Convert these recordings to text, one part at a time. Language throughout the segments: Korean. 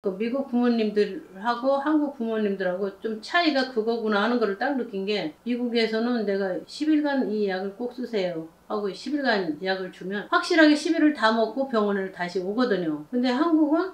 그 미국 부모님들하고 한국 부모님들하고 좀 차이가 그거구나 하는 거를 딱 느낀 게, 미국에서는 내가 10일간 이 약을 꼭 쓰세요 하고 10일간 약을 주면 확실하게 10일을 다 먹고 병원을 다시 오거든요. 근데 한국은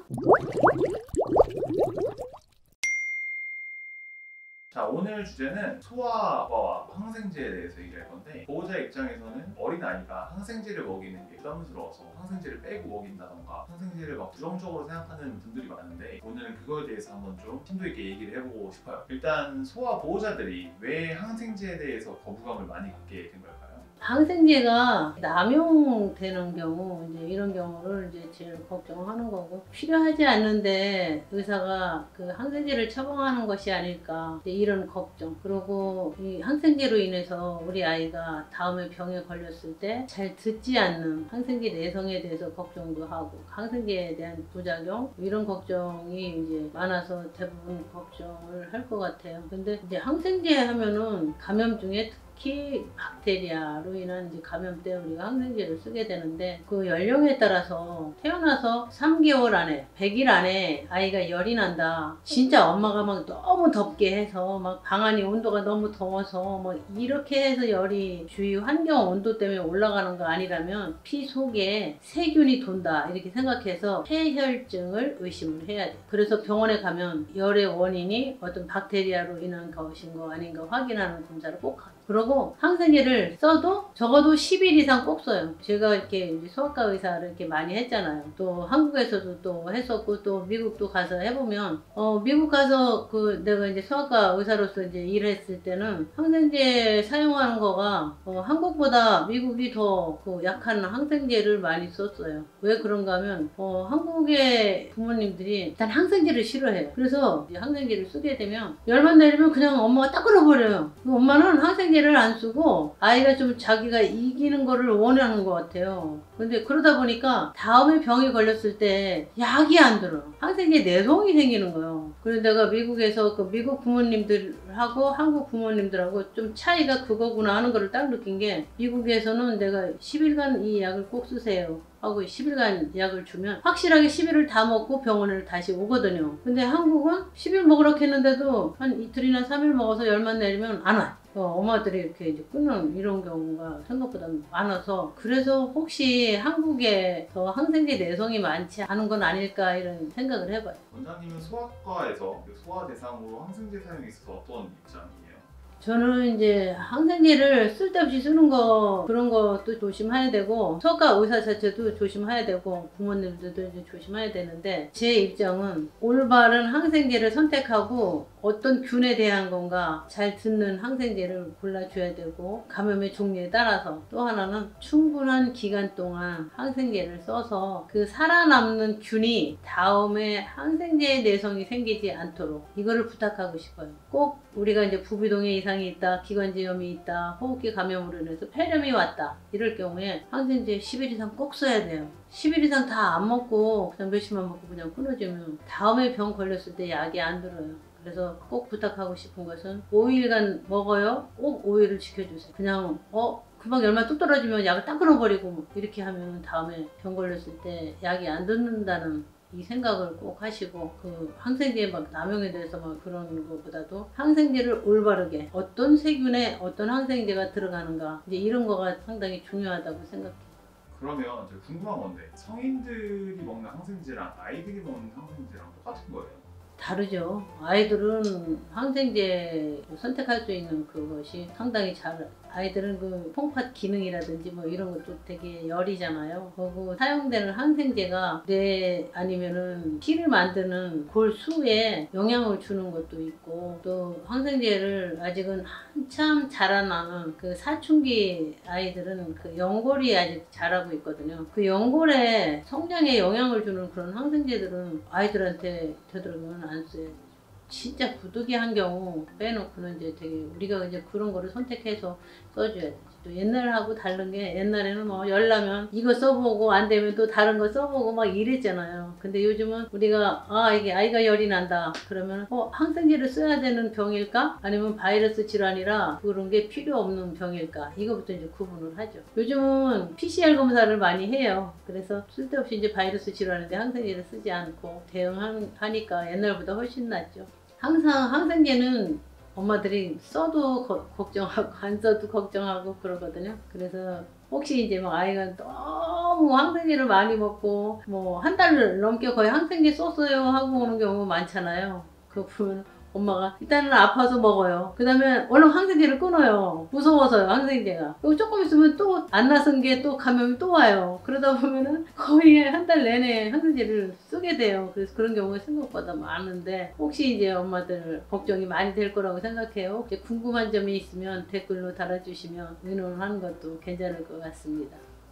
자, 오늘 주제는 소아과와 항생제에 대해서 얘기할 건데, 보호자 입장에서는 어린아이가 항생제를 먹이는 게 부담스러워서 항생제를 빼고 먹인다던가 항생제를 막 부정적으로 생각하는 분들이 많은데, 오늘은 그거에 대해서 한번 좀 심도 있게 얘기를 해보고 싶어요. 일단 소아 보호자들이 왜 항생제에 대해서 거부감을 많이 갖게 된 걸까요? 항생제가 남용되는 경우, 이제 이런 경우를 이제 제일 걱정하는 거고, 필요하지 않는데 의사가 그 항생제를 처방하는 것이 아닐까, 이제 이런 걱정. 그리고 이 항생제로 인해서 우리 아이가 다음에 병에 걸렸을 때 잘 듣지 않는 항생제 내성에 대해서 걱정도 하고, 항생제에 대한 부작용, 이런 걱정이 이제 많아서 대부분 걱정을 할 것 같아요. 근데 이제 항생제 하면은 감염 중에 특히 박테리아로 인한 이제 감염 때 우리가 항생제를 쓰게 되는데, 그 연령에 따라서 태어나서 3개월 안에 100일 안에 아이가 열이 난다, 진짜 엄마가 막 너무 덥게 해서 막 방 안이 온도가 너무 더워서 뭐 이렇게 해서 열이 주위 환경 온도 때문에 올라가는 거 아니라면 피 속에 세균이 돈다 이렇게 생각해서 폐혈증을 의심을 해야 돼. 그래서 병원에 가면 열의 원인이 어떤 박테리아로 인한 것인 거 아닌가 확인하는 검사를 꼭 하고, 그리고 항생제를 써도 적어도 10일 이상 꼭 써요. 제가 이렇게 소아과 의사를 이렇게 많이 했잖아요. 또 한국에서도 또 했었고, 또 미국도 가서 해보면, 미국 가서 그 내가 이제 소아과 의사로서 이제 일했을 때는 항생제 사용하는 거가 한국보다 미국이 더 그 약한 항생제를 많이 썼어요. 왜 그런가 하면 한국의 부모님들이 일단 항생제를 싫어해요. 그래서 이제 항생제를 쓰게 되면 열만 내리면 그냥 엄마가 딱 끊어버려요. 엄마는 항생제를 안 쓰고 아이가 좀 자기가 이기는 거를 원하는 것 같아요. 근데 그러다 보니까 다음에 병이 걸렸을 때 약이 안 들어. 항생제 내성이 생기는 거예요. 그래서 내가 미국에서 그 미국 부모님들하고 한국 부모님들하고 좀 차이가 그거구나 하는 거를 딱 느낀 게, 미국에서는 내가 10일간 이 약을 꼭 쓰세요 하고 10일간 약을 주면 확실하게 10일을 다 먹고 병원을 다시 오거든요. 근데 한국은 10일 먹으라고 했는데도 한 이틀이나 3일 먹어서 열만 내리면 안 와요. 엄마들이 이렇게 이제 끊는 이런 경우가 생각보다 많아서, 그래서 혹시 한국에 더 항생제 내성이 많지 않은 건 아닐까 이런 생각을 해봐요. 원장님은 소아과에서 소아 대상으로 항생제 사용에 있어서 어떤 입장이에요? 저는 이제 항생제를 쓸데없이 쓰는 거, 그런 것도 조심해야 되고, 소아과 의사 자체도 조심해야 되고, 부모님들도 이제 조심해야 되는데, 제 입장은 올바른 항생제를 선택하고 어떤 균에 대한 건가 잘 듣는 항생제를 골라줘야 되고, 감염의 종류에 따라서 또 하나는 충분한 기간 동안 항생제를 써서 그 살아남는 균이 다음에 항생제의 내성이 생기지 않도록 이거를 부탁하고 싶어요. 꼭 우리가 이제 부비동에 이상이 있다, 기관지염이 있다, 호흡기 감염으로 인해서 폐렴이 왔다, 이럴 경우에 항생제 10일 이상 꼭 써야 돼요. 10일 이상 다 안 먹고 그냥 몇십만 먹고 그냥 끊어지면 다음에 병 걸렸을 때 약이 안 들어요. 그래서 꼭 부탁하고 싶은 것은 5일간 먹어요. 꼭 5일을 지켜주세요. 그냥 금방 열만 뚝 떨어지면 약을 딱 끊어버리고 이렇게 하면 다음에 병 걸렸을 때 약이 안 듣는다는 이 생각을 꼭 하시고, 그 항생제 막 남용에 대해서 막 그런 것보다도 항생제를 올바르게 어떤 세균에 어떤 항생제가 들어가는가, 이제 이런 거가 상당히 중요하다고 생각해요. 그러면 제가 궁금한 건데, 성인들이 먹는 항생제랑 아이들이 먹는 항생제랑 똑같은 거예요? 다르죠. 아이들은 항생제 선택할 수 있는 그것이 상당히 아이들은 그 콩팥 기능이라든지 뭐 이런 것도 되게 열이잖아요. 그리고 사용되는 항생제가 뇌 아니면은 피를 만드는 골수에 영향을 주는 것도 있고, 또 항생제를 아직은 한참 자라나는 그 사춘기 아이들은 그 연골이 아직 자라고 있거든요. 그 연골에 성장에 영향을 주는 그런 항생제들은 아이들한테 되도록이면 안 써요. 진짜 부득이한 경우 빼놓고는 이제 되게 우리가 이제 그런 거를 선택해서 써줘야 되죠. 또 옛날하고 다른 게 옛날에는 뭐 열나면 이거 써보고 안 되면 또 다른 거 써보고 막 이랬잖아요. 근데 요즘은 우리가 이게 아이가 열이 난다 그러면 항생제를 써야 되는 병일까? 아니면 바이러스 질환이라 그런 게 필요 없는 병일까? 이거부터 이제 구분을 하죠. 요즘은 PCR 검사를 많이 해요. 그래서 쓸데없이 이제 바이러스 질환인데 항생제를 쓰지 않고 대응하니까 옛날보다 훨씬 낫죠. 항상 항생제는 엄마들이 써도 걱정하고 안 써도 걱정하고 그러거든요. 그래서 혹시 이제 막 아이가 너무 항생제를 많이 먹고 뭐 한 달 넘게 거의 항생제 썼어요 하고 오는 경우가 많잖아요. 그거 보면 엄마가 일단은 아파서 먹어요. 그 다음에 얼른 항생제를 끊어요. 무서워서요, 항생제가. 그리고 조금 있으면 또 안 나선 게 또 감염이 또 와요. 그러다 보면은 거의 한 달 내내 항생제를 쓰게 돼요. 그래서 그런 경우가 생각보다 많은데 혹시 이제 엄마들 걱정이 많이 될 거라고 생각해요. 이제 궁금한 점이 있으면 댓글로 달아주시면 의논하는 것도 괜찮을 것 같습니다.